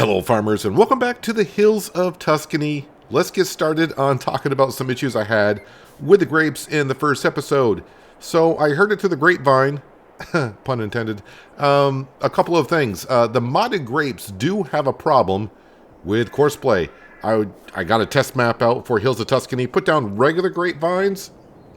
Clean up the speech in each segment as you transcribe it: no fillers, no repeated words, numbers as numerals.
Hello farmers and welcome back to the hills of Tuscany. Let's get started on talking about some issues I had with the grapes in the first episode. So I heard it through the grapevine, pun intended, a couple of things. The modded grapes do have a problem with courseplay. I got a test map out for Hills of Tuscany, put down regular grapevines,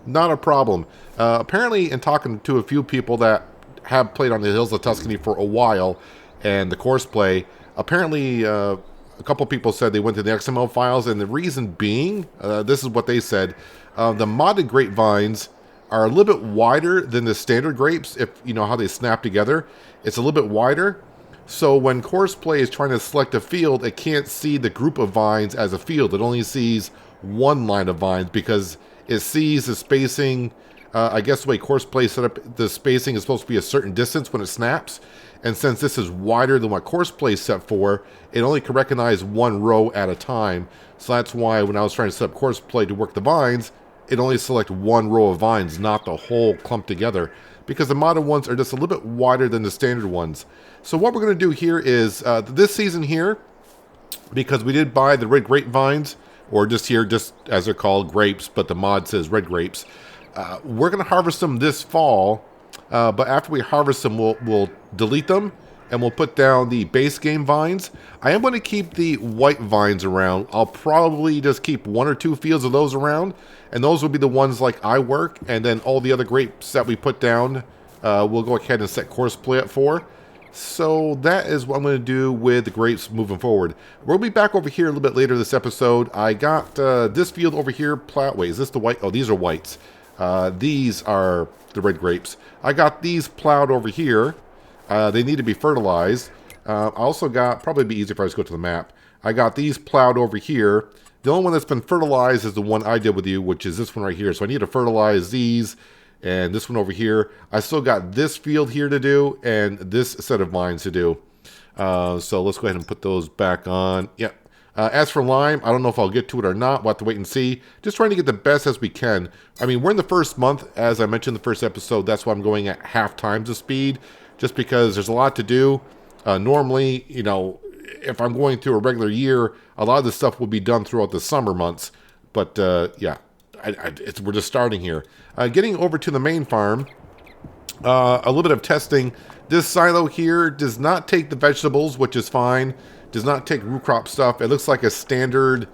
not a problem. Apparently in talking to a few people that have played on the Hills of Tuscany for a while and the courseplay, apparently, a couple people said they went to the XML files, and the reason being, this is what they said, the modded grapevines are a little bit wider than the standard grapes. If you know how they snap together, it's a little bit wider. So when courseplay is trying to select a field, it can't see the group of vines as a field. It only sees one line of vines because it sees the spacing. I guess the way courseplay set up, the spacing is supposed to be a certain distance when it snaps. And since this is wider than what courseplay is set for, it only can recognize one row at a time. So that's why when I was trying to set up courseplay to work the vines, it only selects one row of vines, not the whole clump together. Because the modded ones are just a little bit wider than the standard ones. So what we're going to do here is, this season here, because we did buy the red grapevines, or just here, just as they're called, grapes, but the mod says red grapes. We're going to harvest them this fall. But after we harvest them, we'll delete them, and we'll put down the base game vines. I am going to keep the white vines around. I'll probably just keep one or two fields of those around, and those will be the ones like I work, and then all the other grapes that we put down, we'll go ahead and set courseplay up for. So that is what I'm going to do with the grapes moving forward. We'll be back over here a little bit later this episode. I got this field over here plowed. Wait, is this the white? Oh, these are whites. These are the red grapes. I got these plowed over here. They need to be fertilized. I also got, probably be easier if I just go to the map. I got these plowed over here. The only one that's been fertilized is the one I did with you, which is this one right here. So I need to fertilize these and this one over here. I still got this field here to do and this set of vines to do. So let's go ahead and put those back on. Yep. As for lime, I don't know if I'll get to it or not. We'll have to wait and see. Just trying to get the best as we can. I mean, we're in the first month, as I mentioned in the first episode. That's why I'm going at half times the speed, just because there's a lot to do. Normally, you know, if I'm going through a regular year, a lot of this stuff will be done throughout the summer months. But, yeah, we're just starting here. Getting over to the main farm, a little bit of testing. This silo here does not take the vegetables, which is fine. Does not take root crop stuff. It looks like a standard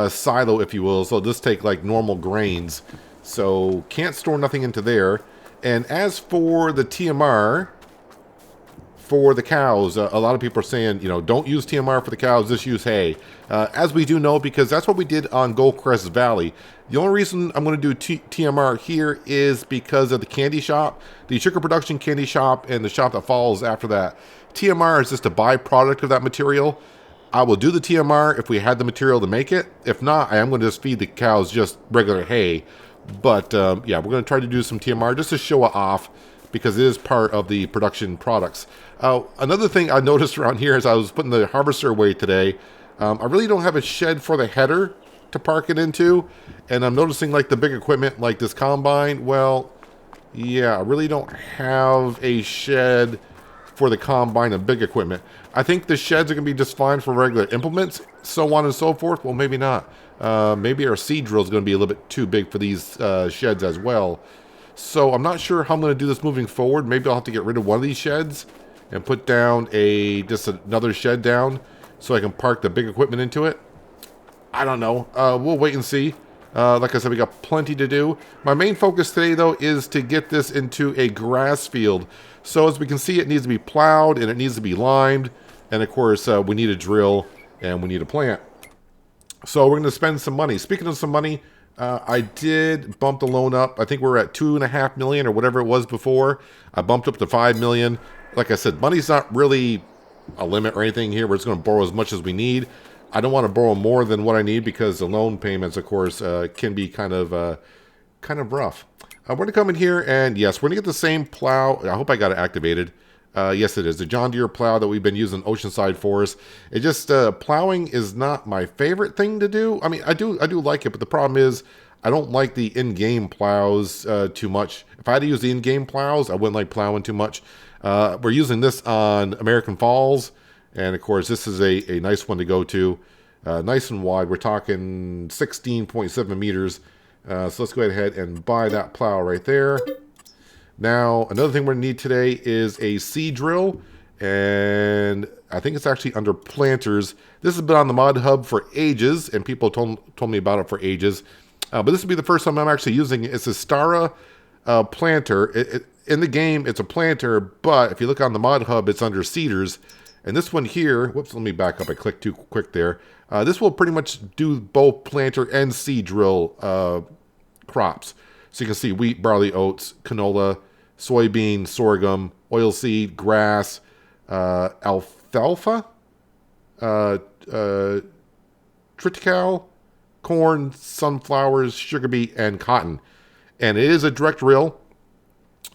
silo, if you will. So this take like normal grains. So can't store nothing into there. And as for the TMR for the cows, a lot of people are saying, you know, don't use TMR for the cows, just use hay. As we do know, because that's what we did on Goldcrest Valley. The only reason I'm going to do TMR here is because of the candy shop, the sugar production candy shop, and the shop that follows after that. TMR is just a byproduct of that material. I will do the TMR if we had the material to make it. If not, I am going to just feed the cows just regular hay. But yeah, we're going to try to do some TMR just to show it off because it is part of the production products. Another thing I noticed around here as I was putting the harvester away today, I really don't have a shed for the header to park it into. And I'm noticing like the big equipment like this combine, well, yeah, I really don't have a shed for the combine and big equipment. I think the sheds are going to be just fine for regular implements, so on and so forth. Well, maybe not. Maybe our seed drill is going to be a little bit too big for these sheds as well. So I'm not sure how I'm going to do this moving forward. Maybe I'll have to get rid of one of these sheds and put down just another shed down so I can park the big equipment into it. I don't know. We'll wait and see. Like I said, we got plenty to do. My main focus today, though, is to get this into a grass field. So as we can see, it needs to be plowed and it needs to be limed. And of course, we need a drill and we need a plant. So we're going to spend some money. Speaking of some money, I did bump the loan up. I think we're at $2.5 million or whatever it was before. I bumped up to $5 million. Like I said, money's not really a limit or anything here. We're just going to borrow as much as we need. I don't want to borrow more than what I need because the loan payments, of course, can be kind of rough. We're going to come in here and yes, we're going to get the same plow. I hope I got it activated. Yes, it is. The John Deere plow that we've been using Oceanside for us. It just, plowing is not my favorite thing to do. I mean, I do like it, but the problem is I don't like the in-game plows too much. If I had to use the in-game plows, I wouldn't like plowing too much. We're using this on American Falls, And of course, this is a nice one to go to. Nice and wide. We're talking 16.7 meters. So let's go ahead and buy that plow right there. Now, another thing we're going to need today is a seed drill. And I think it's actually under planters. This has been on the mod hub for ages, and people told me about it for ages. But this will be the first time I'm actually using it. It's a Stara planter. In the game, it's a planter, but if you look on the mod hub, it's under seeders. And this one here, whoops, let me back up. I clicked too quick there. This will pretty much do both planter and seed drill crops. So you can see wheat, barley, oats, canola, soybean, sorghum, oilseed, grass, alfalfa, triticale, corn, sunflowers, sugar beet, and cotton. And it is a direct drill.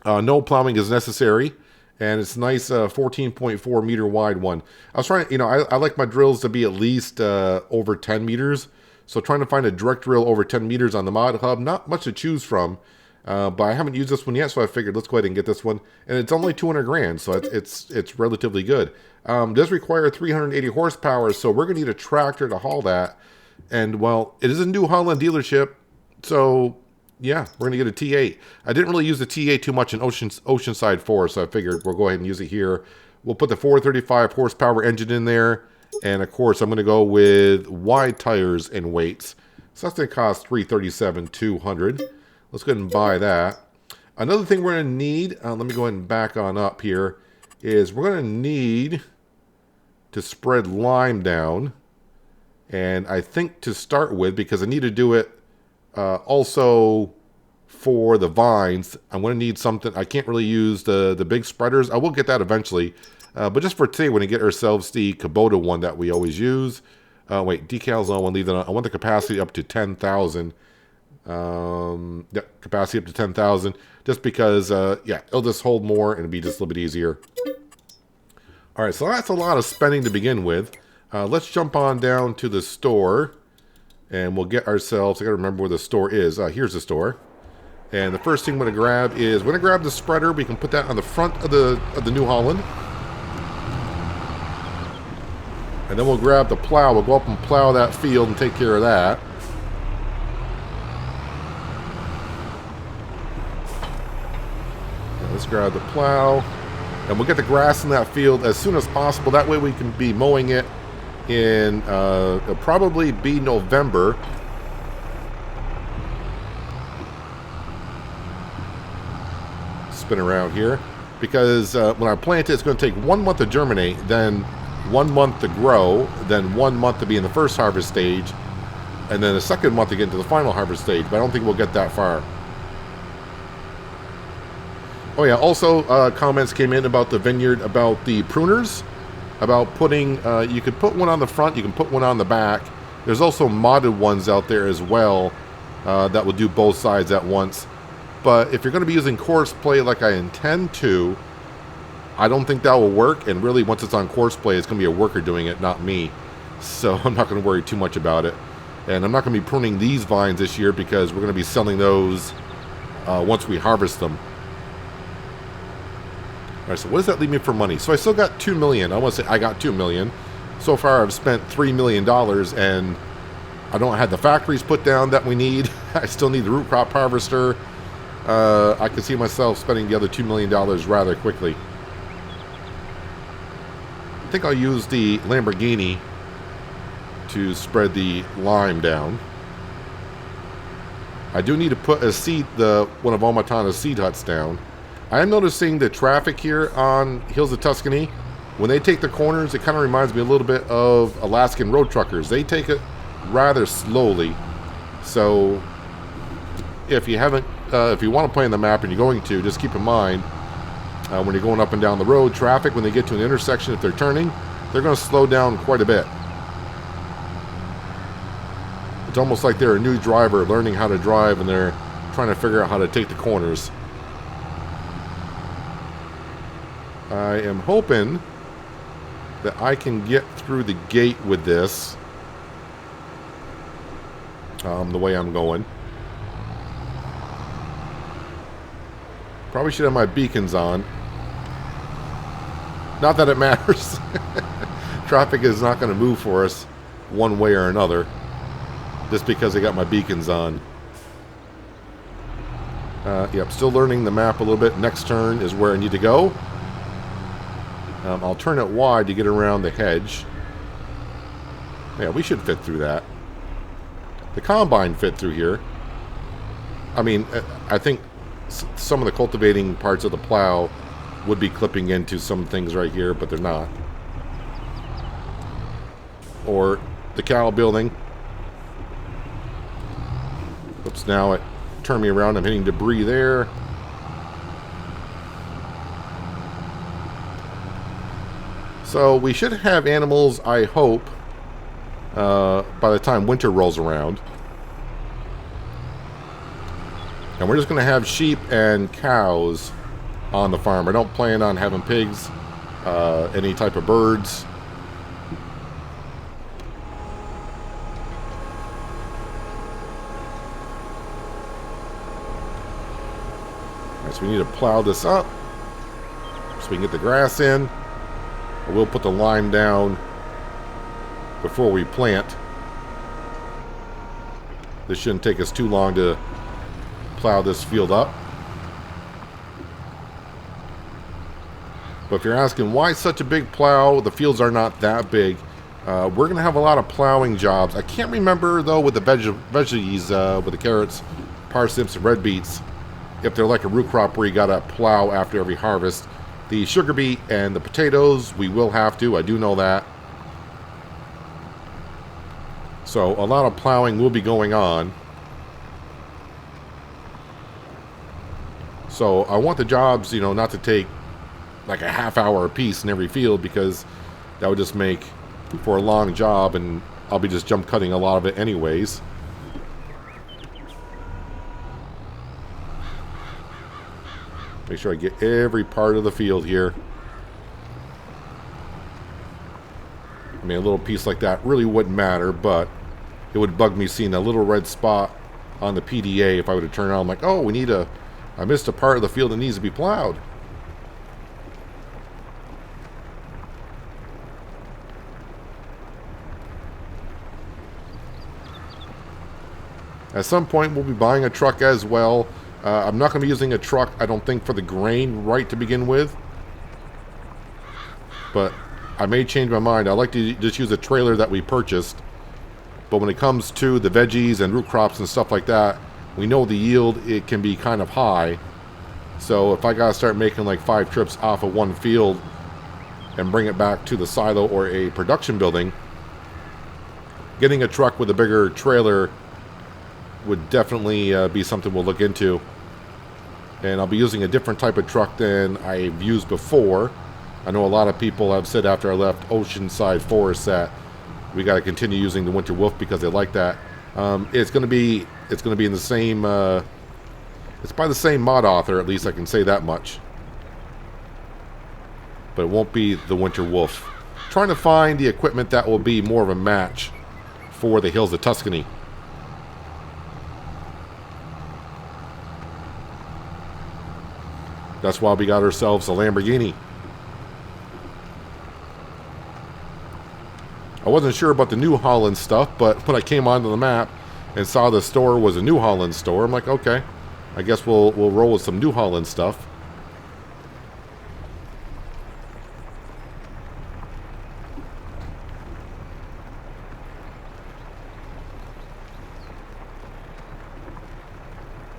No plowing is necessary. And it's a nice 14.4 meter wide one. I was trying, I like my drills to be at least over 10 meters. So trying to find a direct drill over 10 meters on the mod hub, not much to choose from. But I haven't used this one yet, so I figured let's go ahead and get this one. And it's only 200 grand, so it's relatively good. It does require 380 horsepower, so we're going to need a tractor to haul that. And, well, it is a New Holland dealership, so yeah, we're going to get a T8. I didn't really use the T8 too much in Oceanside 4, so I figured we'll go ahead and use it here. We'll put the 435 horsepower engine in there. And, of course, I'm going to go with wide tires and weights. So that's going to cost $337,200. Let's go ahead and buy that. Another thing we're going to need, let me go ahead and back on up here, is we're going to need to spread lime down. And I think to start with, because I need to do it also for the vines, I'm going to need something. I can't really use the big spreaders. I will get that eventually. But just for today, we're going to get ourselves the Kubota one that we always use. Wait, decals on one, leave that on. I want the capacity up to 10,000. Capacity up to 10,000. Just because, yeah, it'll just hold more and it'll be just a little bit easier. All right, so that's a lot of spending to begin with. Let's jump on down to the store. And we'll get ourselves, I gotta remember where the store is. Here's the store. And the first thing we're gonna grab is, we're gonna grab the spreader. We can put that on the front of the New Holland. And then we'll grab the plow. We'll go up and plow that field and take care of that. And let's grab the plow. And we'll get the grass in that field as soon as possible. That way we can be mowing it in it'll probably be November. Spin around here, because when I plant it, it's going to take 1 month to germinate, then 1 month to grow, then 1 month to be in the first harvest stage, and then the second month to get into the final harvest stage. But I don't think we'll get that far. Oh yeah, also comments came in about the vineyard, about the pruners. About putting, you could put one on the front, you can put one on the back. There's also modded ones out there as well that will do both sides at once. But if you're going to be using course play like I intend to, I don't think that will work. And really, once it's on course play, it's going to be a worker doing it, not me. So I'm not going to worry too much about it. And I'm not going to be pruning these vines this year because we're going to be selling those once we harvest them. All right, so what does that leave me for money? So I still got $2 million. I want to say I got $2 million. So far, I've spent $3 million, and I don't have the factories put down that we need. I still need the root crop harvester. I can see myself spending the other $2 million rather quickly. I think I'll use the Lamborghini to spread the lime down. I do need to put a seed, one of Almatana's seed huts down. I am noticing the traffic here on Hills of Tuscany. When they take the corners, it kind of reminds me a little bit of Alaskan road truckers. They take it rather slowly. So if you haven't, if you want to play on the map and you're going to, just keep in mind when you're going up and down the road, traffic, when they get to an intersection, if they're turning, they're going to slow down quite a bit. It's almost like they're a new driver learning how to drive and they're trying to figure out how to take the corners. I am hoping that I can get through the gate with this the way I'm going. Probably should have my beacons on. Not that it matters. Traffic is not going to move for us one way or another just because I got my beacons on. Yep, still learning the map a little bit. Next turn is where I need to go. I'll turn it wide to get around the hedge. Yeah, we should fit through that. The combine fit through here. I mean, I think some of the cultivating parts of the plow would be clipping into some things right here, but they're not. Or the cow building. Oops, now it turned me around. I'm hitting debris there. So we should have animals, I hope, by the time winter rolls around. And we're just going to have sheep and cows on the farm. I don't plan on having pigs, any type of birds. Alright, so we need to plow this up so we can get the grass in. I will put the lime down before we plant. This shouldn't take us too long to plow this field up. But if you're asking why such a big plow, the fields are not that big. We're going to have a lot of plowing jobs. I can't remember though with the veggies, with the carrots, parsnips, and red beets, if they're like a root crop where you got to plow after every harvest. The sugar beet and the potatoes, we will have to. I do know that. So a lot of plowing will be going on. So I want the jobs, not to take like a half hour a piece in every field, because that would just make for a long job, and I'll be just jump cutting a lot of it anyways. Make sure I get every part of the field here. I mean, a little piece like that really wouldn't matter, but it would bug me seeing a little red spot on the PDA if I would have turned around. I'm like, oh, I missed a part of the field that needs to be plowed. At some point, we'll be buying a truck as well. I'm not going to be using a truck, I don't think, for the grain right to begin with. But I may change my mind. I like to just use a trailer that we purchased. But when it comes to the veggies and root crops and stuff like that, we know the yield, it can be kind of high. So if I got to start making like 5 trips off of one field and bring it back to the silo or a production building, getting a truck with a bigger trailer would definitely be something we'll look into. And I'll be using a different type of truck than I've used before. I know a lot of people have said after I left Oceanside Forest that we got to continue using the Winter Wolf because they like that. It's going to be in the same. It's by the same mod author, at least I can say that much. But it won't be the Winter Wolf. Trying to find the equipment that will be more of a match for the Hills of Tuscany. That's why we got ourselves a Lamborghini. I wasn't sure about the New Holland stuff, but when I came onto the map and saw the store was a New Holland store, I'm like, okay, I guess we'll roll with some New Holland stuff.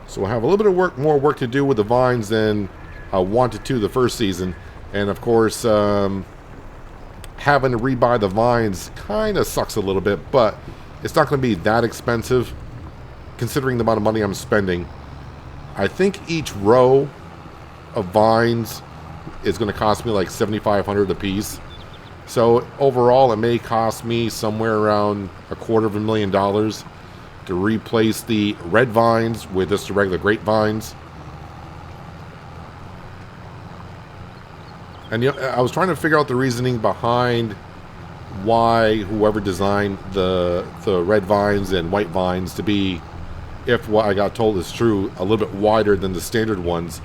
So I have a little bit of more work to do with the vines than I wanted to the first season. And of course, having to rebuy the vines kind of sucks a little bit, but it's not going to be that expensive considering the amount of money I'm spending. I think each row of vines is going to cost me like $7,500 a piece. So overall, it may cost me somewhere around $250,000 to replace the red vines with just the regular grapevines. And I was trying to figure out the reasoning behind why whoever designed the red vines and white vines to be, if what I got told is true, a little bit wider than the standard ones.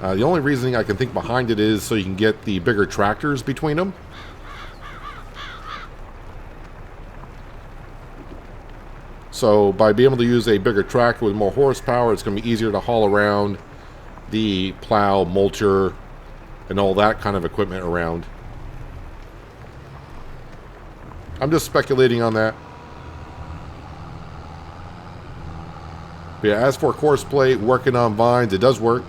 The only reasoning I can think behind it is so you can get the bigger tractors between them. So by being able to use a bigger tractor with more horsepower, it's going to be easier to haul around the plow, mulcher, and all that kind of equipment around. I'm just speculating on that. But yeah, as for courseplay, working on vines, it does work.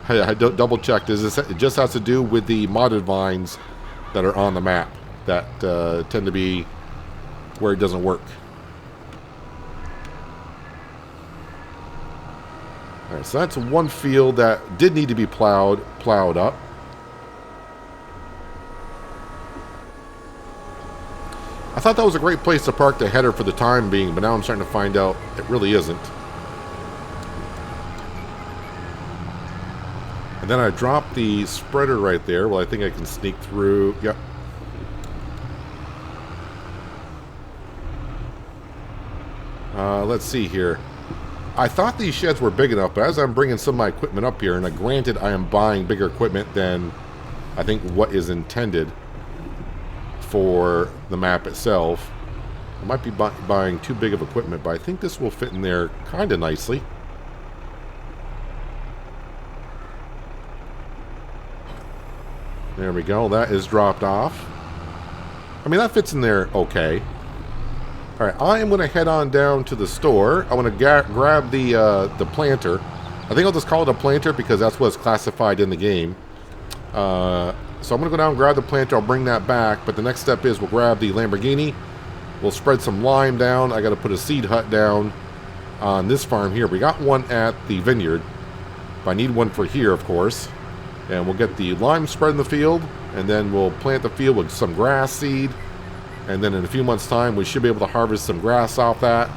I double checked. It just has to do with the modded vines that are on the map that tend to be where it doesn't work. All right, so that's one field that did need to be plowed up. I thought that was a great place to park the header for the time being, but now I'm starting to find out it really isn't. And then I dropped the spreader right there. Well, I think I can sneak through. Yep. Let's see here. I thought these sheds were big enough, but as I'm bringing some of my equipment up here, and granted I am buying bigger equipment than I think what is intended for the map itself. I might be buying too big of equipment, but I think this will fit in there kind of nicely. There we go. That is dropped off. I mean, that fits in there okay. Alright, I am going to head on down to the store. I want to grab the planter. I think I'll just call it a planter because that's what's classified in the game. So I'm going to go down and grab the planter. I'll bring that back. But the next step is we'll grab the Lamborghini. We'll spread some lime down. I got to put a seed hut down on this farm here. We got one at the vineyard. But I need one for here, of course. And we'll get the lime spread in the field. And then we'll plant the field with some grass seed. And then in a few months' time, we should be able to harvest some grass off that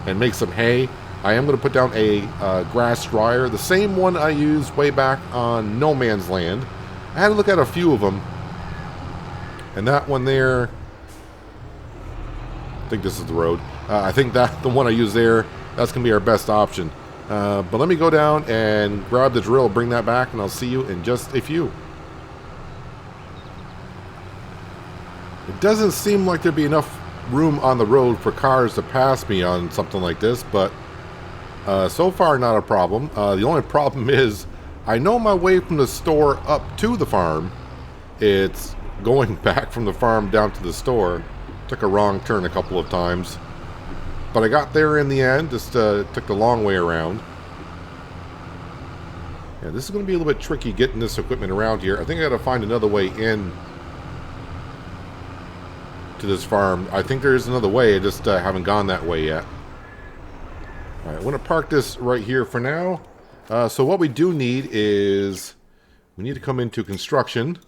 and make some hay. I am going to put down a grass dryer, the same one I used way back on No Man's Land. I had to look at a few of them. And that one there, I think this is the road. I think that the one I used there, that's going to be our best option. But let me go down and grab the drill, bring that back, and I'll see you in just a few. It doesn't seem like there'd be enough room on the road for cars to pass me on something like this, but so far not a problem. The only problem is I know my way from the store up to the farm. It's going back from the farm down to the store. Took a wrong turn a couple of times, but I got there in the end. Just took the long way around. Yeah, this is going to be a little bit tricky getting this equipment around here. I think I got to find another way in to this farm. I think there is another way. I just haven't gone that way yet. All right, I'm going to park this right here for now. So what we do need is we need to come into construction.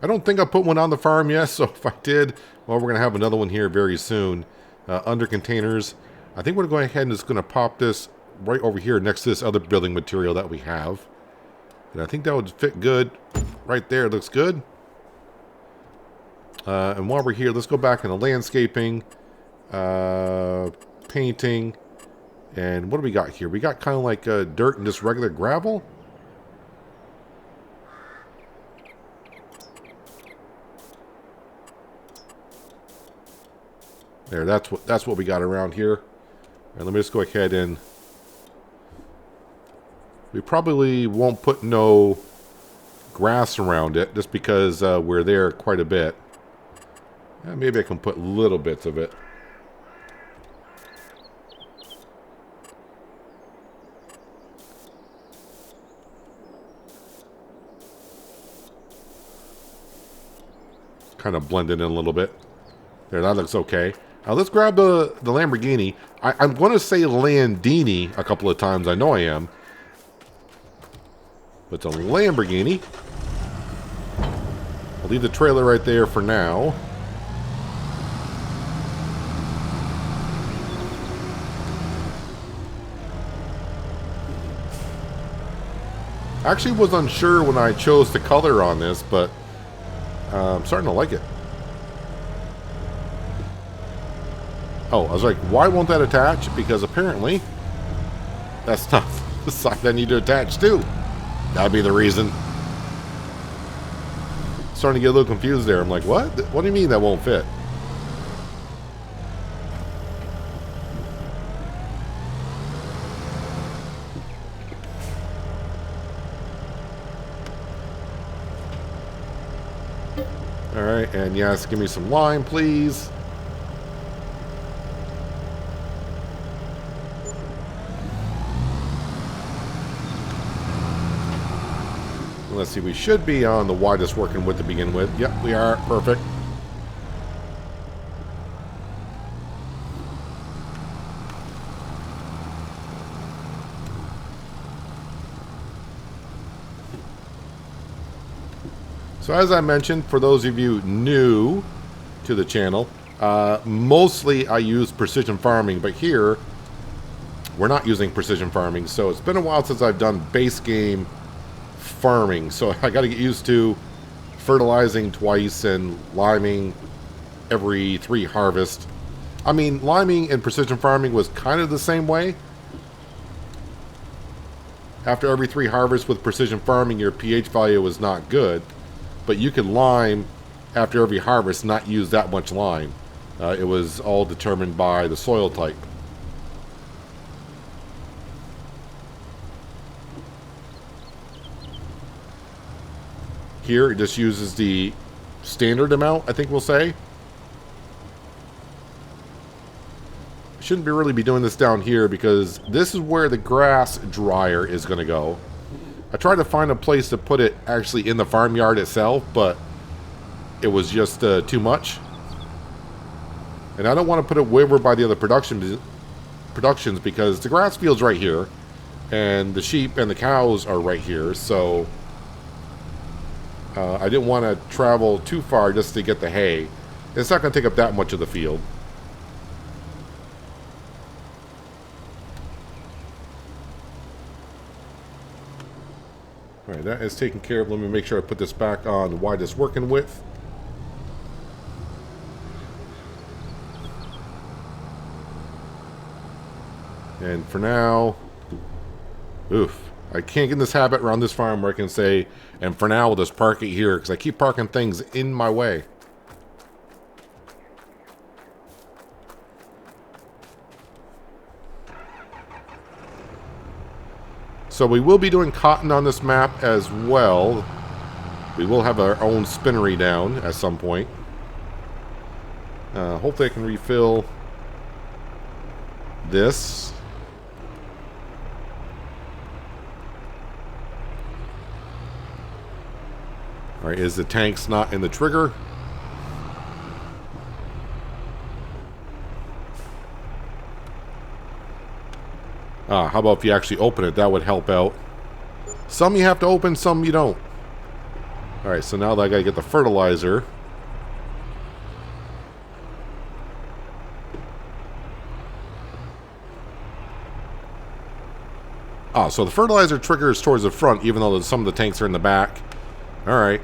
I don't think I put one on the farm yet, so if I did, well, we're going to have another one here very soon. Under containers. I think we're going to go ahead and just going to pop this right over here next to this other building material that we have. And I think that would fit good right there. It looks good. And while we're here, let's go back into landscaping, painting, and what do we got here? We got kind of like dirt and just regular gravel. There, that's what we got around here. And let me just go ahead and we probably won't put no grass around it just because we're there quite a bit. Maybe I can put little bits of it. Kind of blend it in a little bit. There, that looks okay. Now let's grab the Lamborghini. I'm going to say Landini a couple of times. I know I am. But it's a Lamborghini. I'll leave the trailer right there for now. I actually was unsure when I chose the color on this, but I'm starting to like it. Oh, I was like, why won't that attach? Because apparently that's not the side I need to attach to. That'd be the reason. Starting to get a little confused there. I'm like, what? What do you mean that won't fit? Alright, and yes, give me some lime, please. Let's see, we should be on the widest working width to begin with. Yep, we are. Perfect. So as I mentioned, for those of you new to the channel, mostly I use precision farming, but here we're not using precision farming. So it's been a while since I've done base game farming. So I got to get used to fertilizing twice and liming every 3 harvests. I mean, liming and precision farming was kind of the same way. After every 3 harvests with precision farming, your pH value was not good. But you could lime after every harvest, not use that much lime. It was all determined by the soil type. Here, it just uses the standard amount, I think we'll say. Shouldn't really be doing this down here because this is where the grass dryer is going to go. I tried to find a place to put it actually in the farmyard itself, but it was just too much. And I don't want to put it way over by the other productions because the grass field's right here, and the sheep and the cows are right here, so I didn't want to travel too far just to get the hay. It's not going to take up that much of the field. Alright, that is taken care of. Let me make sure I put this back on the widest working width. And for now, oof, I can't get in this habit around this farm where I can say, and for now we'll just park it here, because I keep parking things in my way. So we will be doing cotton on this map as well. We will have our own spinnery down at some point. Hopefully I can refill this. Alright, is the tanks not in the trigger? How about if you actually open it? That would help out. Some you have to open, some you don't. Alright, so now that I gotta get the fertilizer. So the fertilizer triggers towards the front, even though some of the tanks are in the back. Alright.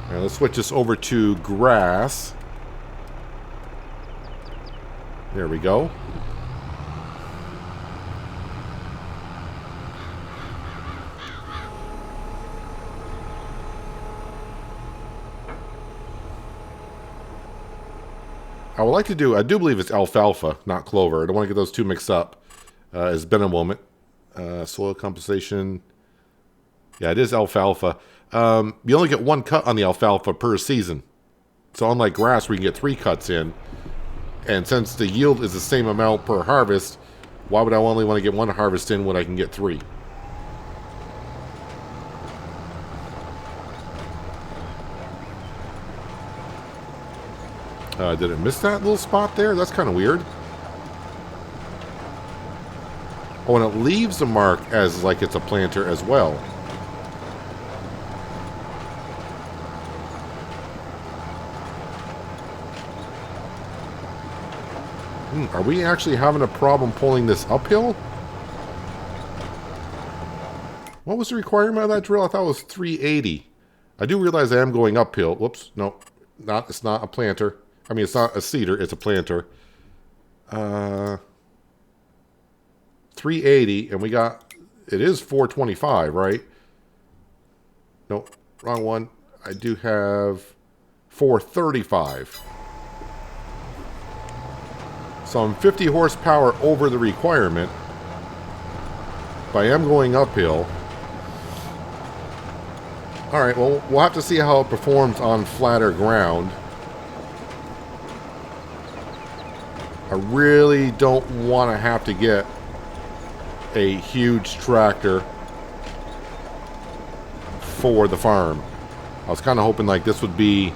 Alright, let's switch this over to grass. There we go. I would like to do, I do believe it's alfalfa, not clover. I don't want to get those two mixed up. It's been a moment. Soil compensation. Yeah, it is alfalfa. You only get 1 cut on the alfalfa per season. So unlike grass, we can get 3 cuts in. And since the yield is the same amount per harvest, why would I only want to get 1 harvest in when I can get 3? Did I miss that little spot there? That's kind of weird. Oh, and it leaves a mark as like it's a planter as well. Are we actually having a problem pulling this uphill? What was the requirement of that drill? I thought it was 380. I do realize I am going uphill. Whoops, no, it's not a planter. I mean, it's not a seeder, it's a planter. 380, and we got, it is 425, right? Nope, wrong one. I do have 435. So I'm 50 horsepower over the requirement, but I am going uphill. Alright, well, we'll have to see how it performs on flatter ground. I really don't want to have to get a huge tractor for the farm. I was kind of hoping like this would be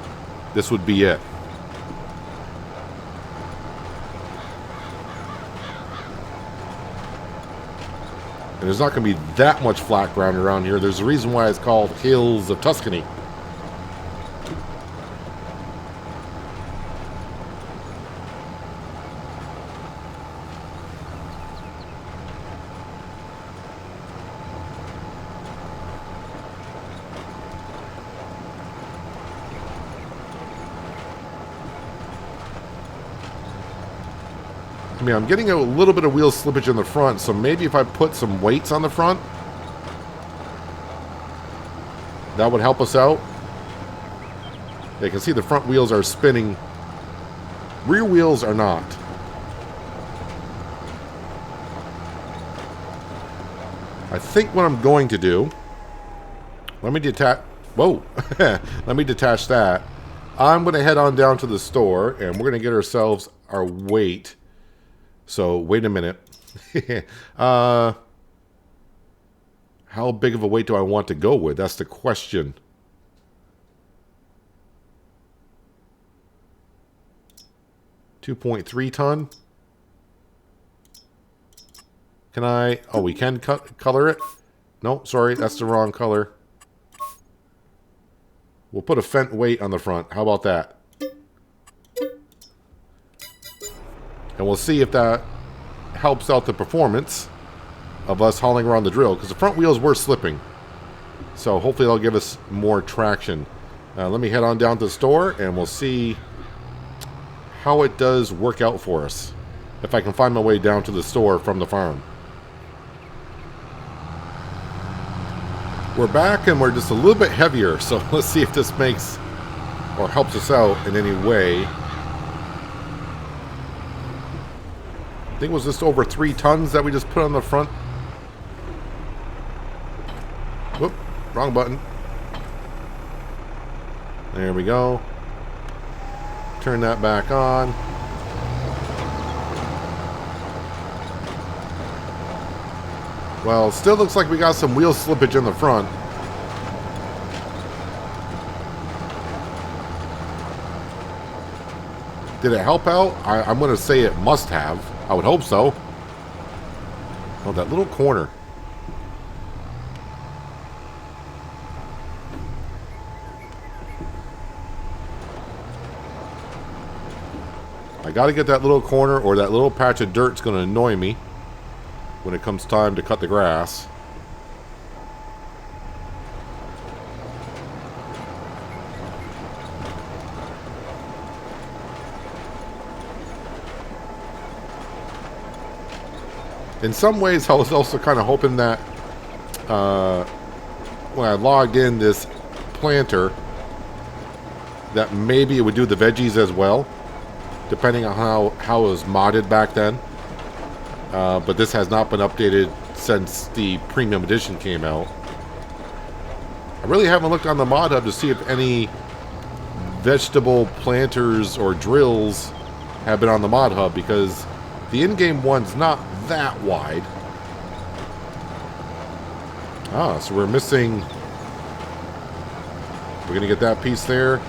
it. And there's not going to be that much flat ground around here. There's a reason why it's called Hills of Tuscany. I mean, I'm getting a little bit of wheel slippage in the front, so maybe if I put some weights on the front, that would help us out. You can see the front wheels are spinning. Rear wheels are not. I think what I'm going to do, let me detach, whoa, let me detach that. I'm going to head on down to the store, and we're going to get ourselves our weight. So, wait a minute. How big of a weight do I want to go with? That's the question. $2.3 ton. Can I... Oh, we can color it? No, sorry, that's the wrong color. We'll put a Fendt weight on the front. How about that? And we'll see if that helps out the performance of us hauling around the drill. Because the front wheels were slipping. So hopefully that'll give us more traction. Let me head on down to the store and we'll see how it does work out for us. If I can find my way down to the store from the farm. We're back and we're just a little bit heavier. So let's see if this makes or helps us out in any way. I think it was just over 3 tons that we just put on the front. Whoop, wrong button. There we go. Turn that back on. Well, still looks like we got some wheel slippage in the front. Did it help out? I'm going to say it must have. I would hope so. Oh, that little corner. I got to get that little corner or that little patch of dirt's going to annoy me when it comes time to cut the grass. In some ways, I was also kind of hoping that when I logged in this planter, that maybe it would do the veggies as well, depending on how it was modded back then. But this has not been updated since the premium edition came out. I really haven't looked on the mod hub to see if any vegetable planters or drills have been on the mod hub, because the in-game one's not that wide. Ah, so we're missing... We're going to get that piece there.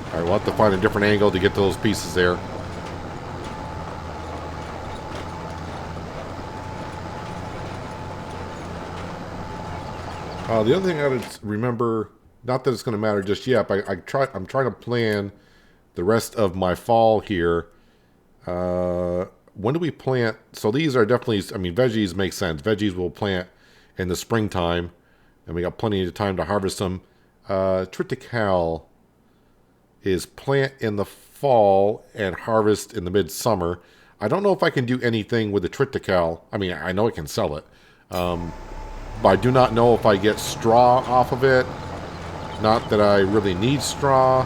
Alright, we'll have to find a different angle to get those pieces there. The other thing I gotta remember, not that it's going to matter just yet, but I'm trying to plan the rest of my fall here. When do we plant? So these are definitely, I mean, veggies make sense. Veggies will plant in the springtime, and we got plenty of time to harvest them. Triticale is plant in the fall and harvest in the midsummer. I don't know if I can do anything with the triticale. I mean, I know I can sell it. But I do not know if I get straw off of it. Not that I really need straw.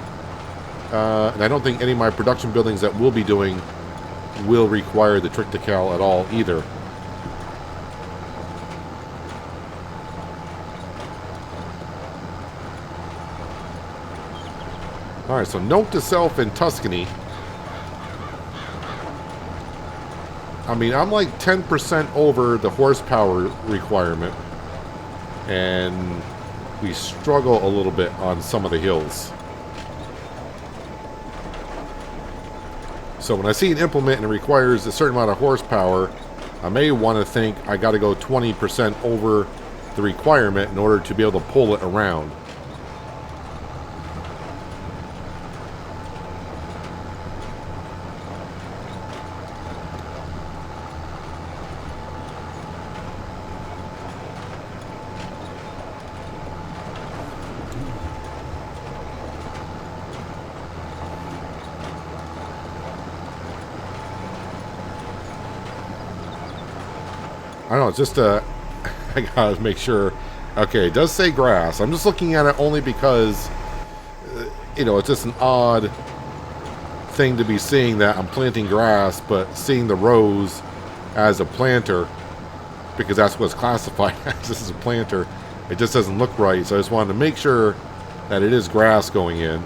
And I don't think any of my production buildings that we'll be doing will require the triticale at all either. Alright, so note to self in Tuscany. I mean, I'm like 10% over the horsepower requirement. And we struggle a little bit on some of the hills. So when I see an implement and it requires a certain amount of horsepower, I may want to think I got to go 20% over the requirement in order to be able to pull it around. I don't know, it's just I gotta make sure. Okay, it does say grass. I'm just looking at it only because, you know, it's just an odd thing to be seeing that I'm planting grass, but seeing the rows as a planter, because that's what's classified as. This is a planter. It just doesn't look right, so I just wanted to make sure that it is grass going in.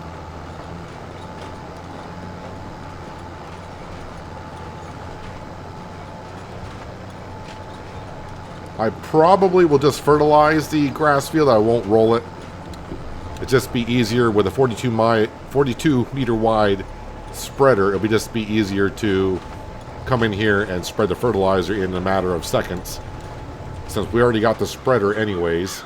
I probably will just fertilize the grass field. I won't roll it. It'd just be easier with a 42 meter wide spreader. It'll just be easier to come in here and spread the fertilizer in a matter of seconds, since we already got the spreader anyways.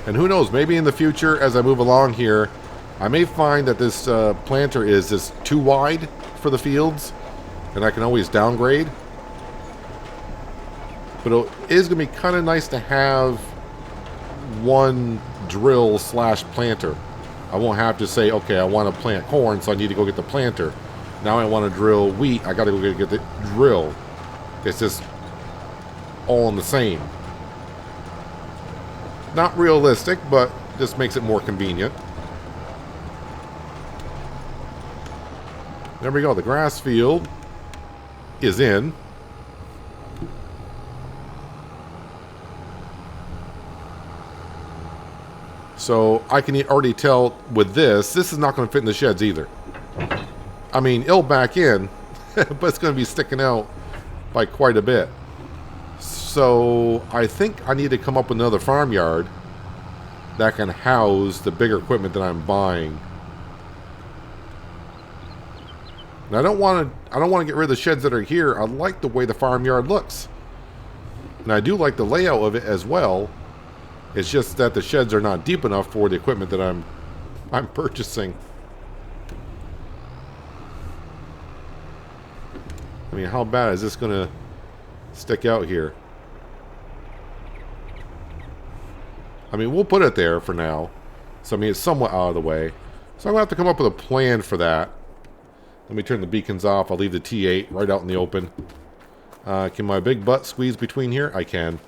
And who knows, maybe in the future, as I move along here, I may find that this planter is just too wide for the fields, and I can always downgrade. But it is going to be kind of nice to have one drill slash planter. I won't have to say, okay, I want to plant corn, so I need to go get the planter. Now I want to drill wheat, I got to go get the drill. It's just all in the same. Not realistic, but just makes it more convenient. There we go. The grass field is in. So I can already tell with this is not going to fit in the sheds either. I mean, it'll back in, but it's going to be sticking out by quite a bit. So I think I need to come up with another farmyard that can house the bigger equipment that I'm buying. And I don't want to get rid of the sheds that are here. I like the way the farmyard looks, and I do like the layout of it as well. It's just that the sheds are not deep enough for the equipment that I'm purchasing. I mean, how bad is this going to stick out here? I mean, we'll put it there for now. So, I mean, it's somewhat out of the way. So I'm going to have to come up with a plan for that. Let me turn the beacons off. I'll leave the T8 right out in the open. Can my big butt squeeze between here? I can.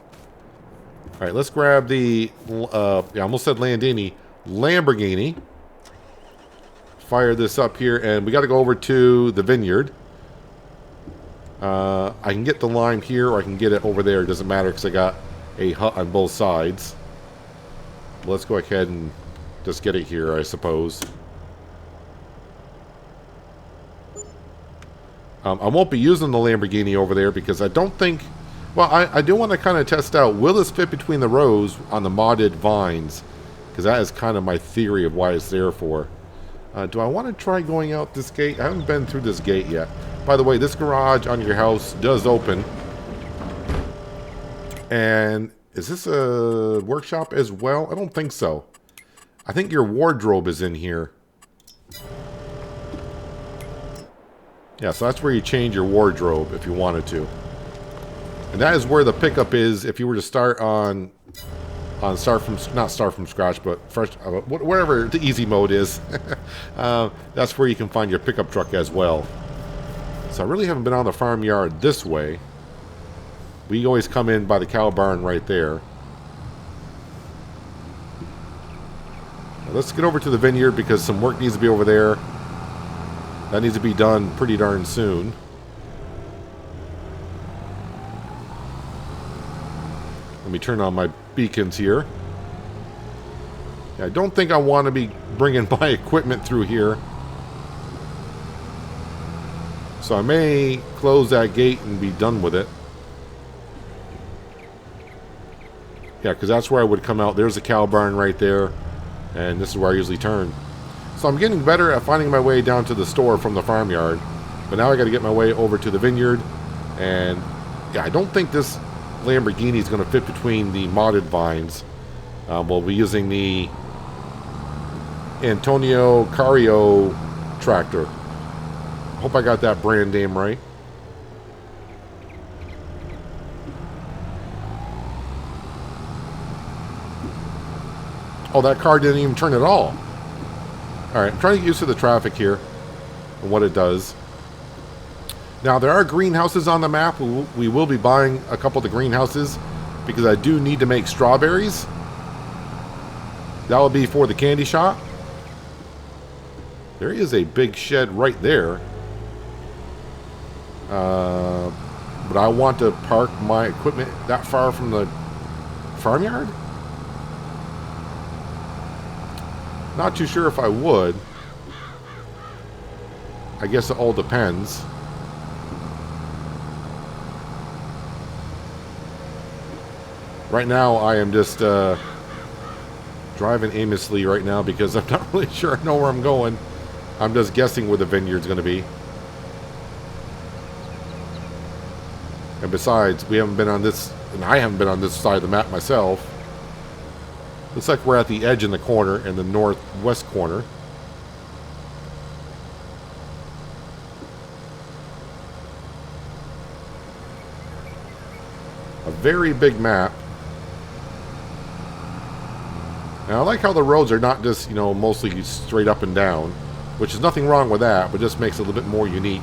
Alright, let's grab the, I almost said Landini, Lamborghini. Fire this up here, and we got to go over to the vineyard. I can get the lime here, or I can get it over there. It doesn't matter, because I got a hut on both sides. Let's go ahead and just get it here, I suppose. I won't be using the Lamborghini over there because I don't think... Well, I do want to kind of test out, will this fit between the rows on the modded vines? Because that is kind of my theory of why it's there for. Do I want to try going out this gate? I haven't been through this gate yet. By the way, this garage on your house does open. And is this a workshop as well? I don't think so. I think your wardrobe is in here. Yeah, so that's where you change your wardrobe if you wanted to. And that is where the pickup is if you were to start on not start from scratch, but fresh, wherever the easy mode is. That's where you can find your pickup truck as well. So I really haven't been on the farmyard this way. We always come in by the cow barn right there. let's get over to the vineyard because some work needs to be over there. That needs to be done pretty darn soon. Let me turn on my beacons here. Yeah, I don't think I want to be bringing my equipment through here. So I may close that gate and be done with it. Yeah, because that's where I would come out. There's a cow barn right there. And this is where I usually turn. So I'm getting better at finding my way down to the store from the farmyard. But now I got to get my way over to the vineyard. And yeah, I don't think this Lamborghini is going to fit between the modded vines. We'll be using the Antonio Cario tractor. Hope I got that brand name right. Oh, that car didn't even turn at all. Alright, I'm trying to get used to the traffic here and what it does. Now, there are greenhouses on the map. We will be buying a couple of the greenhouses because I do need to make strawberries. That will be for the candy shop. There is a big shed right there. But I want to park my equipment that far from the farmyard? Not too sure if I would. I guess it all depends. Right now I am just driving aimlessly right now because I'm not really sure I know where I'm going. I'm just guessing where the vineyard's going to be. And besides, we haven't been on this, and I haven't been on this side of the map myself. Looks like we're at the edge in the corner, in the northwest corner. A very big map. Now I like how the roads are not just, you know, mostly straight up and down, which is nothing wrong with that, but just makes it a little bit more unique.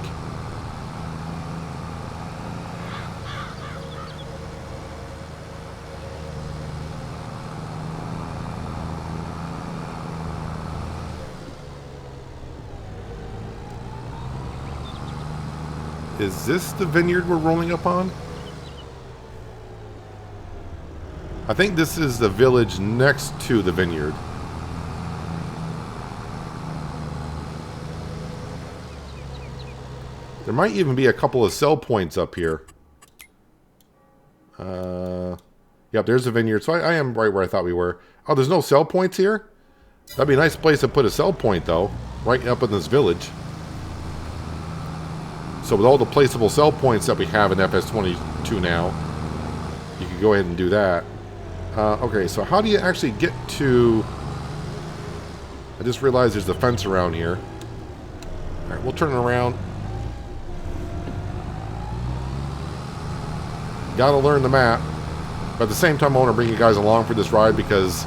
Is this the vineyard we're rolling up on? I think this is the village next to the vineyard. There might even be a couple of sell points up here. Yep, there's the vineyard. So I am right where I thought we were. Oh, there's no sell points here? That'd be a nice place to put a sell point, though. Right up in this village. So with all the placeable sell points that we have in FS22 now, you can go ahead and do that. Okay, so how do you actually get to... I just realized there's a fence around here. Alright, we'll turn it around. Gotta learn the map. But at the same time, I want to bring you guys along for this ride because,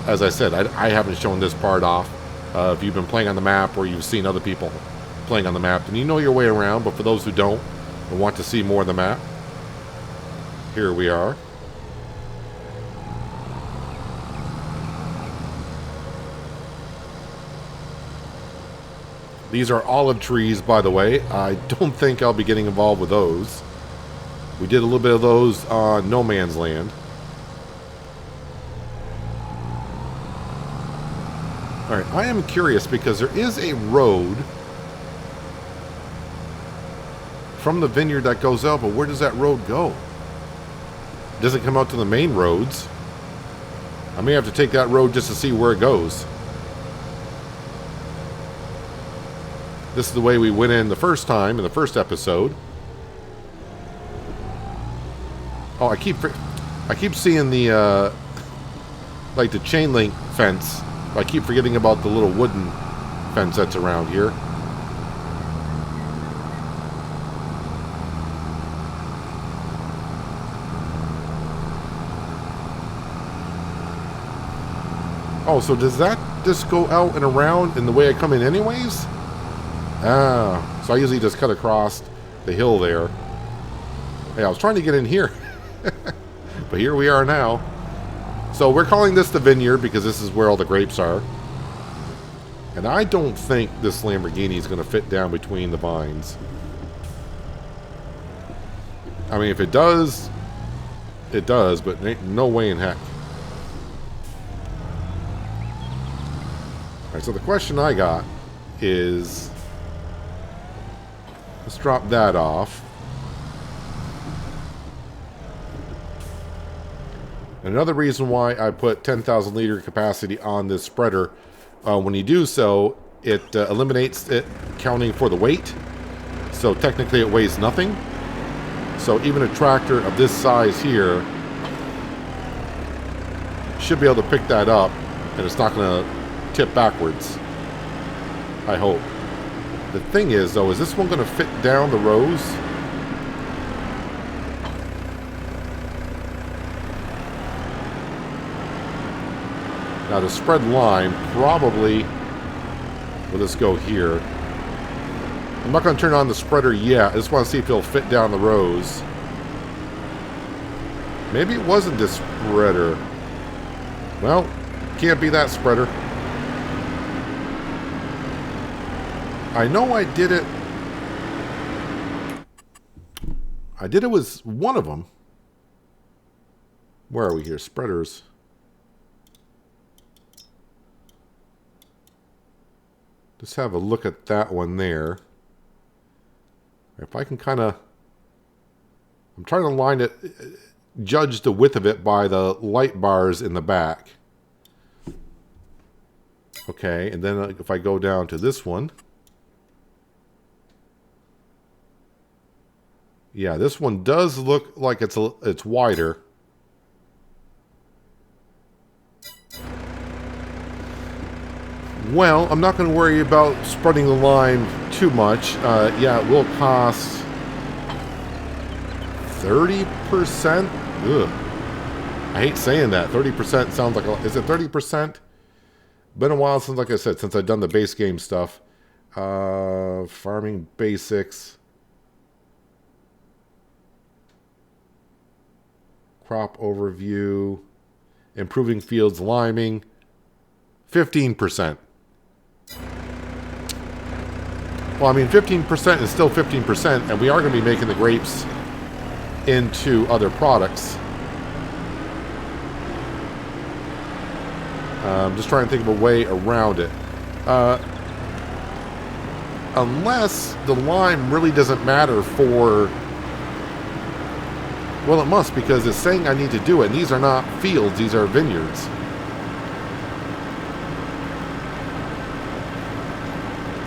as I said, I haven't shown this part off. If you've been playing on the map or you've seen other people playing on the map, then you know your way around. But for those who don't and want to see more of the map, here we are. These are olive trees, by the way. I don't think I'll be getting involved with those. We did a little bit of those on No Man's Land. Alright, I am curious because there is a road from the vineyard that goes out, but where does that road go? It doesn't come out to the main roads. I may have to take that road just to see where it goes. This is the way we went in the first time, in the first episode. Oh, I keep seeing the, like the chain link fence. I keep forgetting about the little wooden fence that's around here. Oh, so does that just go out and around in the way I come in anyways? Ah, so I usually just cut across the hill there. Hey, I was trying to get in here. But here we are now. So we're calling this the vineyard because this is where all the grapes are. And I don't think this Lamborghini is going to fit down between the vines. I mean, if it does, it does, but ain't no way in heck. Alright, so the question I got is... let's drop that off. Another reason why I put 10,000 liter capacity on this spreader, when you do so, it eliminates it counting for the weight. So technically it weighs nothing. So even a tractor of this size here should be able to pick that up, and it's not going to tip backwards. I hope. The thing is, though, is this one going to fit down the rows? Now, to spread line, probably... well, let's go here. I'm not going to turn on the spreader yet. I just want to see if it'll fit down the rows. Maybe it wasn't this spreader. Well, can't be that spreader. I know I did it. I did it with one of them. Where are we here? Spreaders. Just have a look at that one there. If I can kind of... I'm trying to line it, judge the width of it by the light bars in the back. Okay, and then if I go down to this one... yeah, this one does look like it's wider. Well, I'm not going to worry about spreading the line too much. Yeah, it will cost 30%. Ugh. I hate saying that. 30% sounds like a... is it 30%? Been a while since, like I said, since I've done the base game stuff. Farming basics. Crop overview. Improving fields liming. 15%. Well, I mean, 15% is still 15%, and we are going to be making the grapes into other products. I'm just trying to think of a way around it. Unless the lime really doesn't matter for... well, it must, because it's saying I need to do it. And these are not fields, these are vineyards.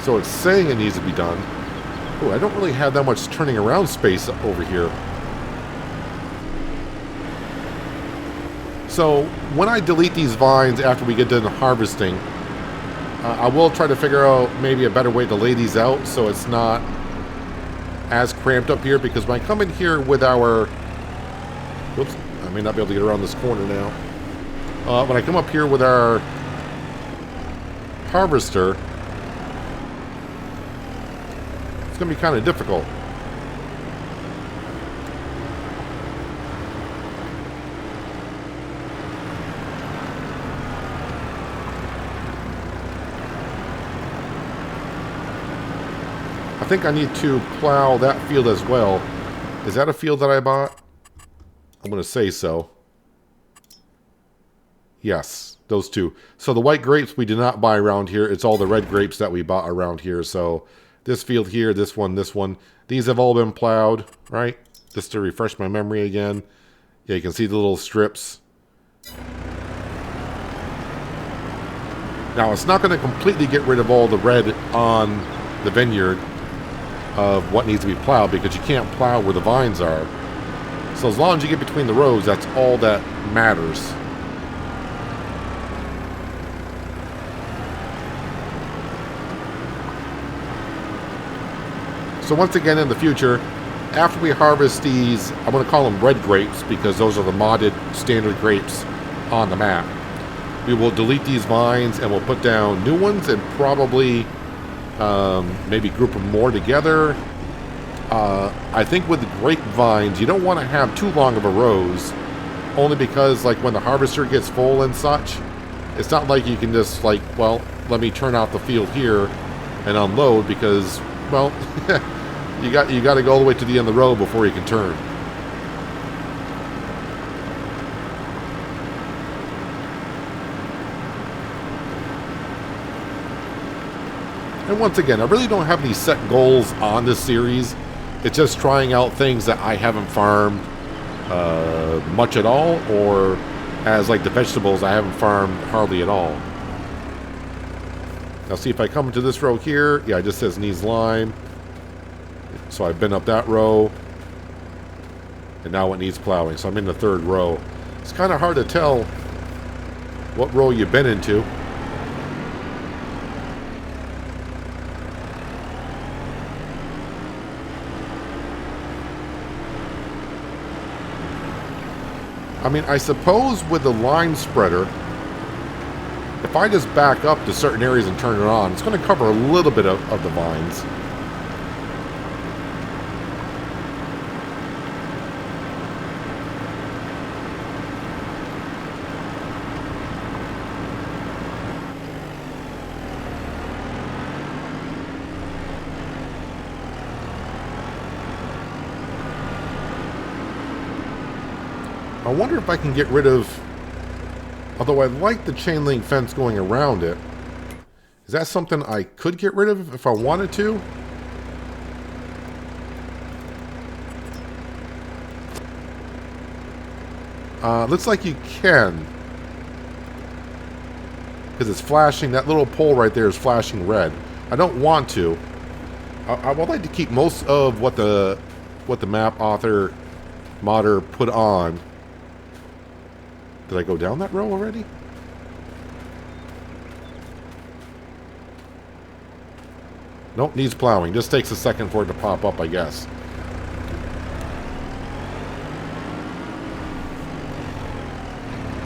So it's saying it needs to be done. Oh, I don't really have that much turning around space over here. So when I delete these vines after we get done harvesting, I will try to figure out maybe a better way to lay these out so it's not as cramped up here. Because when I come in here with our... whoops, I may not be able to get around this corner now. When I come up here with our harvester, it's going to be kind of difficult. I think I need to plow that field as well. Is that a field that I bought? I'm going to say so. Yes, those two. So the white grapes we did not buy around here. It's all the red grapes that we bought around here. So this field here, this one, this one. These have all been plowed, right? Just to refresh my memory again. Yeah, you can see the little strips. Now, it's not going to completely get rid of all the red on the vineyard of what needs to be plowed, because you can't plow where the vines are. So as long as you get between the rows, that's all that matters. So once again, in the future, after we harvest these, I'm going to call them red grapes because those are the modded standard grapes on the map. We will delete these vines and we'll put down new ones and probably maybe group them more together. I think with the grapevines, you don't want to have too long of a rows, only because like when the harvester gets full and such, it's not like you can just like, well, let me turn out the field here and unload because, well, you got to go all the way to the end of the road before you can turn. And once again, I really don't have any set goals on this series. It's just trying out things that I haven't farmed much at all, or as like the vegetables I haven't farmed hardly at all. Now see if I come into this row here. Yeah, it just says needs lime. So I've been up that row. And now it needs plowing. So I'm in the third row. It's kind of hard to tell what row you've been into. I mean, I suppose with the line spreader, if I just back up to certain areas and turn it on, it's going to cover a little bit of the vines. I wonder if I can get rid of, although I like the chain link fence going around it, is that something I could get rid of if I wanted to? Looks like you can. Because it's flashing, that little pole right there is flashing red. I don't want to. I would like to keep most of what the map author modder put on. Did I go down that row already? Nope, needs plowing. Just takes a second for it to pop up, I guess.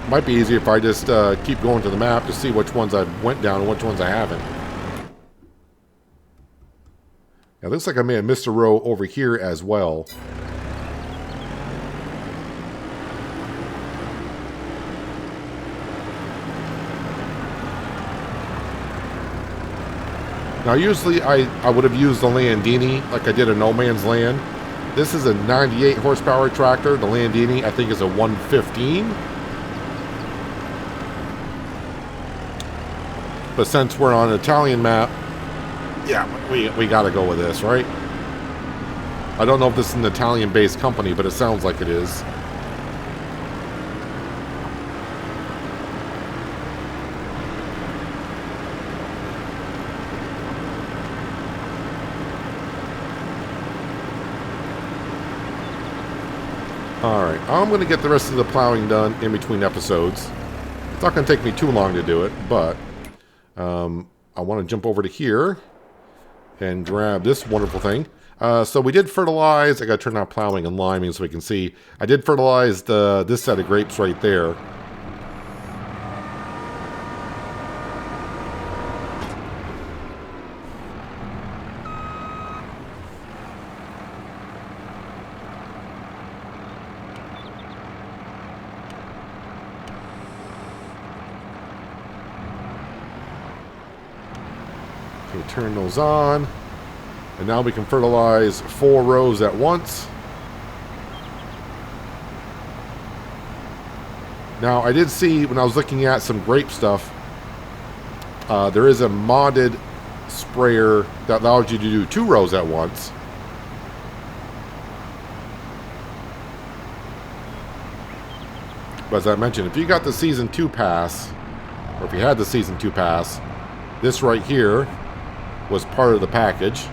Might be easier if I just keep going to the map to see which ones I went down and which ones I haven't. It looks like I may have missed a row over here as well. Now, usually I would have used the Landini like I did in No Man's Land. This is a 98 horsepower tractor. The Landini, I think, is a 115. But since we're on an Italian map, yeah, we got to go with this, right? I don't know if this is an Italian-based company, but it sounds like it is. Alright, I'm going to get the rest of the plowing done in between episodes. It's not going to take me too long to do it, but I want to jump over to here and grab this wonderful thing. So we did fertilize. I got to turn on plowing and liming so we can see. I did fertilize this set of grapes right there. Okay, turn those on. And now we can fertilize 4 rows at once. Now, I did see when I was looking at some grape stuff, there is a modded sprayer that allows you to do 2 rows at once. But as I mentioned, if you got the Season 2 pass, or if you had the Season 2 pass, this right here was part of the package.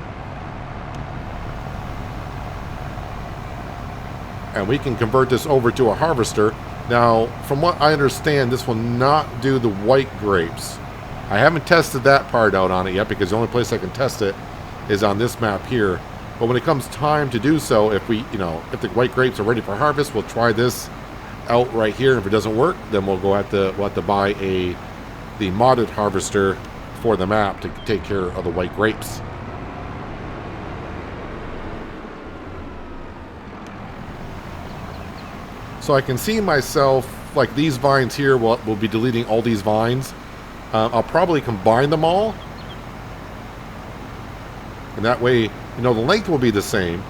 And we can convert this over to a harvester. Now, from what I understand, this will not do the white grapes. I haven't tested that part out on it yet because the only place I can test it is on this map here. But when it comes time to do so, if we, if the white grapes are ready for harvest, we'll try this out right here. And if it doesn't work, then we'll have to buy the modded harvester for the map to take care of the white grapes. So I can see myself, like these vines here, will be deleting all these vines. I'll probably combine them all. And that way, you know, the length will be the same.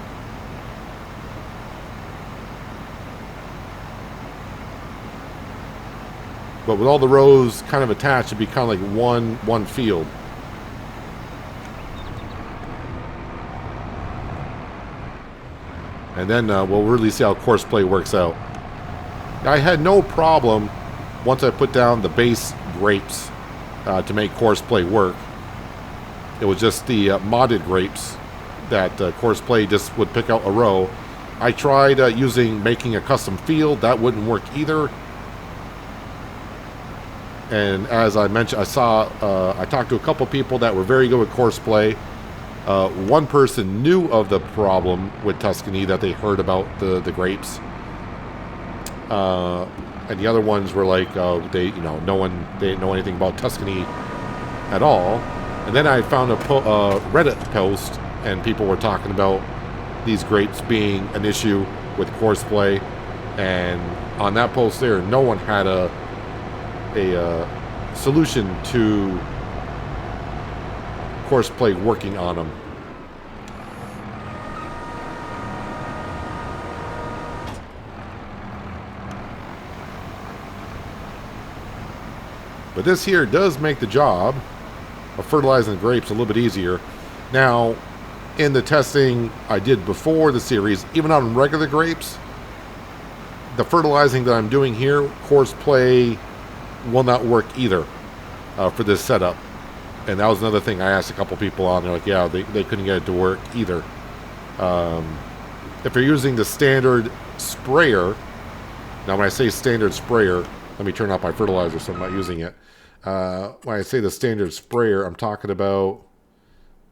But with all the rows kind of attached, it'd be kind of like one field. And then we'll really see how course play works out. I had no problem once I put down the base grapes to make course play work. It was just the modded grapes that course play just would pick out a row. I tried making a custom field. That wouldn't work either. And as I mentioned, I talked to a couple people that were very good with course play. One person knew of the problem with Tuscany, that they heard about the grapes. And the other ones were like, they didn't know anything about Tuscany at all. And then I found a Reddit post, and people were talking about these grapes being an issue with course play. And on that post there, no one had a solution to course play working on them. But this here does make the job of fertilizing the grapes a little bit easier. Now, in the testing I did before the series, even on regular grapes, the fertilizing that I'm doing here, course play will not work either for this setup. And that was another thing I asked a couple people on. They're like, yeah, they couldn't get it to work either. If you're using the standard sprayer, now when I say standard sprayer, let me turn off my fertilizer so I'm not using it. When I say the standard sprayer, I'm talking about,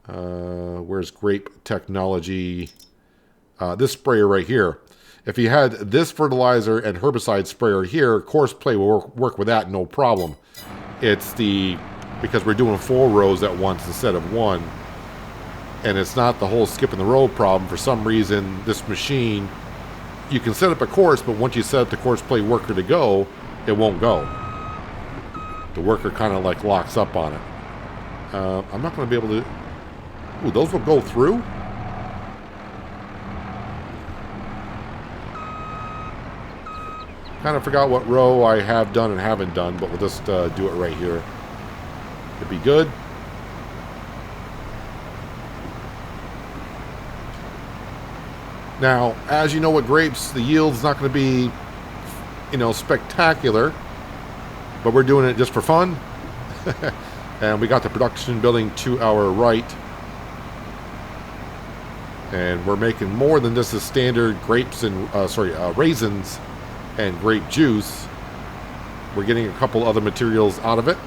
where's grape technology? This sprayer right here. If you had this fertilizer and herbicide sprayer here, course play will work with that, no problem. It's because we're doing 4 rows at once instead of 1. And it's not the whole skipping the row problem. For some reason, this machine, you can set up a course, but once you set up the course play worker to go, it won't go. The worker kind of like locks up on it. I'm not going to be able to... Ooh, those will go through? Kind of forgot what row I have done and haven't done, but we'll just do it right here. It'd be good. Now, as you know with grapes, the yield's not going to be, spectacular, but we're doing it just for fun. And we got the production building to our right. And we're making more than just the standard grapes and, raisins and grape juice. We're getting a couple other materials out of it.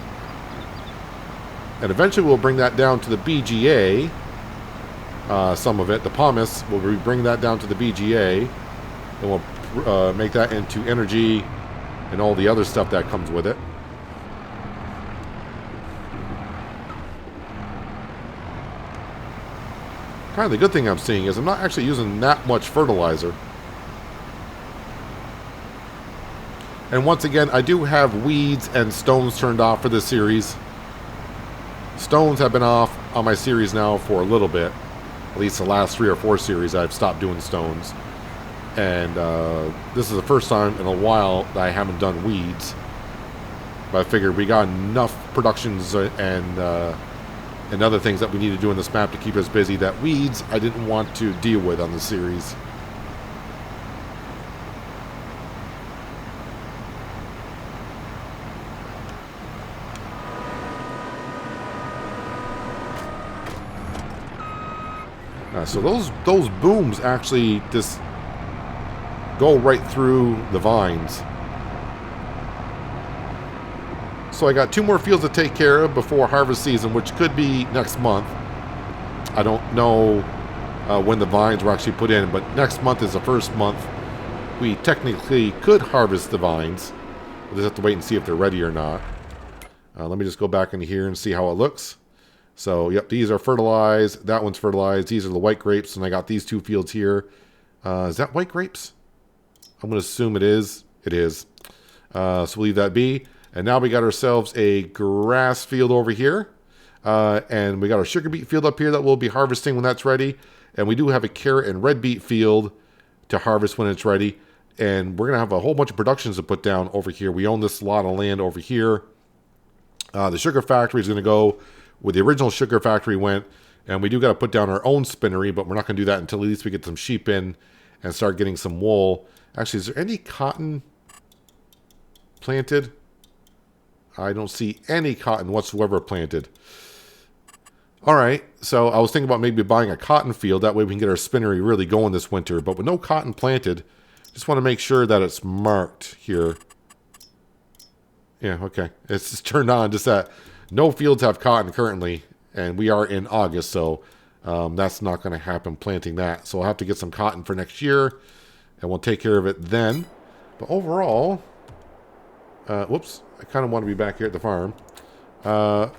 And eventually we'll bring that down to the BGA. Some of it, the pomace, we'll bring that down to the BGA. And we'll make that into energy and all the other stuff that comes with it. Kind of the good thing I'm seeing is I'm not actually using that much fertilizer. And once again, I do have weeds and stones turned off for this series. Stones have been off on my series now for a little bit. At least the last 3 or 4 series I've stopped doing stones. And this is the first time in a while that I haven't done weeds. But I figured we got enough productions and other things that we need to do in this map to keep us busy, that weeds I didn't want to deal with on the series. So those booms actually just go right through the vines. So I got 2 more fields to take care of before harvest season, which could be next month. I don't know when the vines were actually put in, but next month is the first month we technically could harvest the vines. We'll just have to wait and see if they're ready or not. Let me just go back in here and see how it looks. So, yep, these are fertilized. That one's fertilized. These are the white grapes, and I got these 2 fields here. Is that white grapes? I'm going to assume it is. It is. So we'll leave that be. And now we got ourselves a grass field over here. And we got our sugar beet field up here that we'll be harvesting when that's ready. And we do have a carrot and red beet field to harvest when it's ready. And we're going to have a whole bunch of productions to put down over here. We own this lot of land over here. The sugar factory is going to go where the original sugar factory went. And we do got to put down our own spinnery, but we're not going to do that until at least we get some sheep in and start getting some wool. Actually, is there any cotton planted? I don't see any cotton whatsoever planted. All right, so I was thinking about maybe buying a cotton field. That way we can get our spinnery really going this winter. But with no cotton planted, just want to make sure that it's marked here. Yeah, okay. It's just turned on. Just that no fields have cotton currently. And we are in August, so that's not going to happen planting that. So I'll have to get some cotton for next year. And we'll take care of it then. But overall... whoops. I kind of want to be back here at the farm.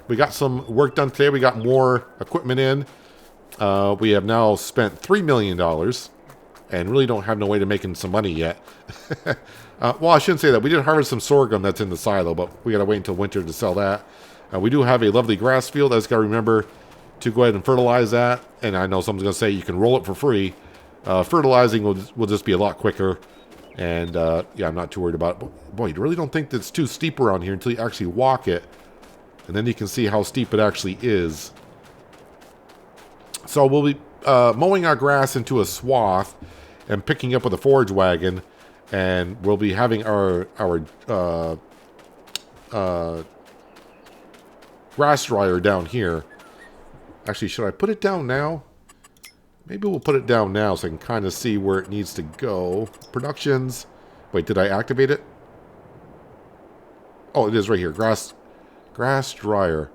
We got some work done today. We got more equipment in. We have now spent $3 million and really don't have no way to making some money yet. Well, I shouldn't say that. We did harvest some sorghum that's in the silo, but we got to wait until winter to sell that. We do have a lovely grass field. I just got to remember to go ahead and fertilize that. And I know someone's going to say you can roll it for free. Fertilizing will just be a lot quicker. And, yeah, I'm not too worried about it. But, boy, you really don't think that's too steep around here until you actually walk it. And then you can see how steep it actually is. So we'll be mowing our grass into a swath and picking up with a forage wagon. And we'll be having our grass dryer down here. Actually, should I put it down now? Maybe we'll put it down now so I can kind of see where it needs to go. Productions. Wait, did I activate it? Oh, it is right here. Grass dryer.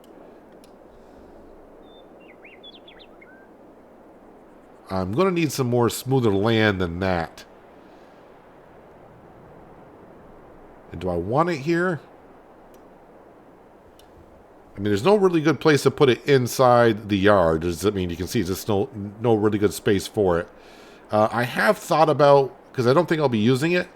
I'm going to need some more smoother land than that. And do I want it here? I mean, there's no really good place to put it inside the yard. Does that mean you can see there's no really good space for it? I have thought about, because I don't think I'll be using it,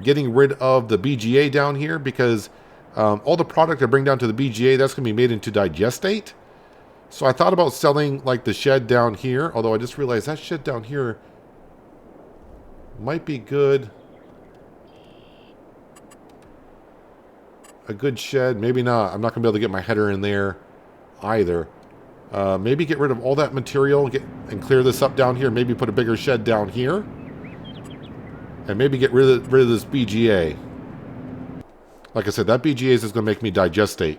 getting rid of the BGA down here because all the product I bring down to the BGA, that's going to be made into digestate. So I thought about selling like the shed down here, although I just realized that shed down here might be good. A good shed, maybe not. I'm not going to be able to get my header in there either. Maybe get rid of all that material and clear this up down here. Maybe put a bigger shed down here. And maybe get rid of this BGA. Like I said, that BGA is just going to make me digestate.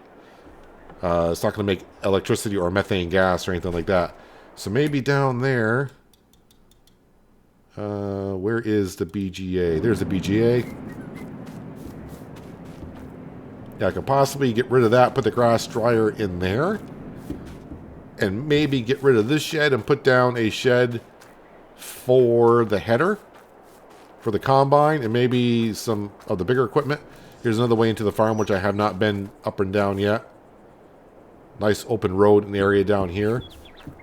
It's not going to make electricity or methane gas or anything like that. So maybe down there. Where is the BGA? There's the BGA. Yeah, I could possibly get rid of that, put the grass dryer in there. And maybe get rid of this shed and put down a shed for the header. For the combine and maybe some of the bigger equipment. Here's another way into the farm, which I have not been up and down yet. Nice open road in the area down here.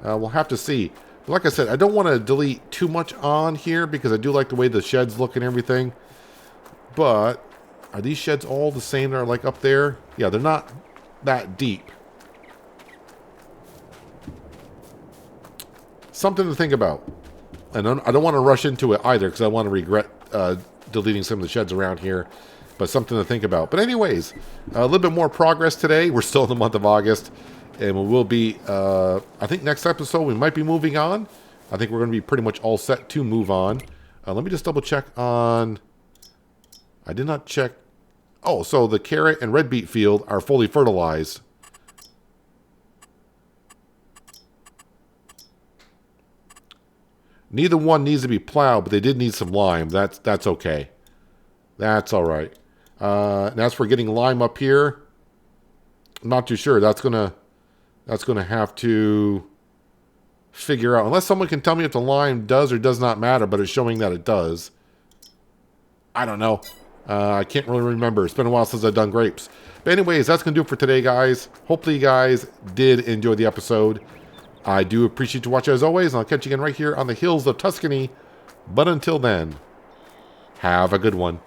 We'll have to see. But like I said, I don't want to delete too much on here because I do like the way the sheds look and everything. But are these sheds all the same that are like up there? Yeah, they're not that deep. Something to think about. And I don't want to rush into it either because I want to regret deleting some of the sheds around here. But something to think about. But anyways, a little bit more progress today. We're still in the month of August. And we will be, I think next episode we might be moving on. I think we're going to be pretty much all set to move on. Let me just double check on... I did not check... Oh, so the carrot and red beet field are fully fertilized. Neither one needs to be plowed, but they did need some lime. That's okay. That's all right. And as for getting lime up here, I'm not too sure. That's gonna have to figure out. Unless someone can tell me if the lime does or does not matter, but it's showing that it does. I don't know. I can't really remember. It's been a while since I've done grapes. But anyways, that's going to do it for today, guys. Hopefully you guys did enjoy the episode. I do appreciate you watching as always, and I'll catch you again right here on the hills of Tuscany. But until then, have a good one.